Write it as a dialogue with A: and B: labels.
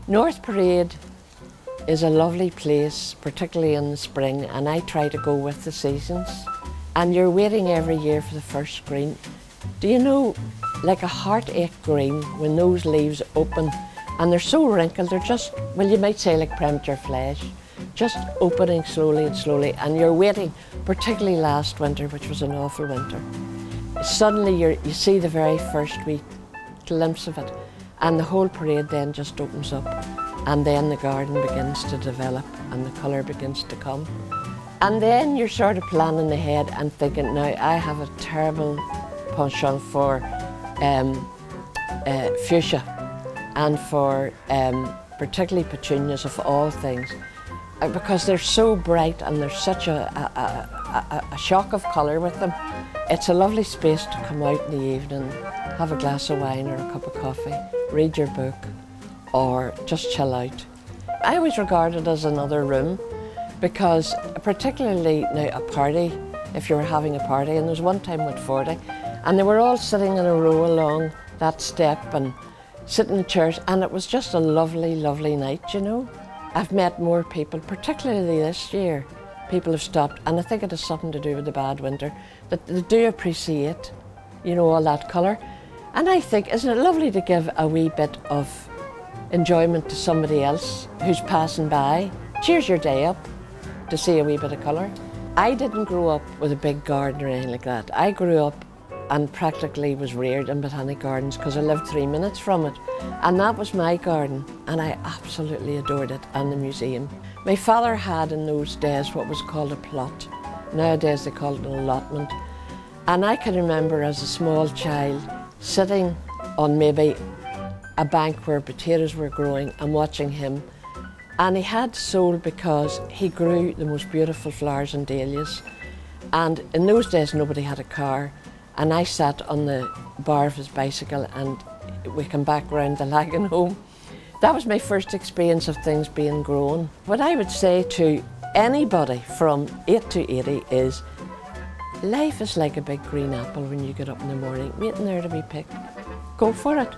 A: North Parade is a lovely place, particularly in the spring, and I try to go with the seasons. And you're waiting every year for the first green. Do you know, like a heartache green, when those leaves open, and they're so wrinkled, they're just, well, you might say like premature flesh, just opening slowly and slowly, and you're waiting, particularly last winter, which was an awful winter. Suddenly you see the very first wee glimpse of it, and the whole parade then just opens up, and then the garden begins to develop and the colour begins to come. And then you're sort of planning ahead and thinking, now I have a terrible penchant for fuchsia and for particularly petunias of all things, because they're so bright and there's such a shock of colour with them. It's a lovely space to come out in the evening, have a glass of wine or a cup of coffee, read your book, or just chill out. I always regard it as another room, because particularly now a party, if you were having a party, and there was one time with 40, and they were all sitting in a row along that step and sitting in chairs, and it was just a lovely, lovely night, you know. I've met more people, particularly this year. People have stopped, and I think it has something to do with the bad winter, that they do appreciate, you know, all that colour. And I think, isn't it lovely to give a wee bit of enjoyment to somebody else who's passing by? Cheers your day up to see a wee bit of colour. I didn't grow up with a big garden or anything like that. I grew up and practically was reared in Botanic Gardens because I lived 3 minutes from it. And that was my garden, and I absolutely adored it, and the museum. My father had in those days what was called a plot. Nowadays they call it an allotment. And I can remember as a small child sitting on maybe a bank where potatoes were growing and watching him. And he had soul because he grew the most beautiful flowers and dahlias. And in those days nobody had a car. And I sat on the bar of his bicycle and we came back round the Lagan home. That was my first experience of things being grown. What I would say to anybody from 8 to 80 is, life is like a big green apple when you get up in the morning, waiting there to be picked. Go for it.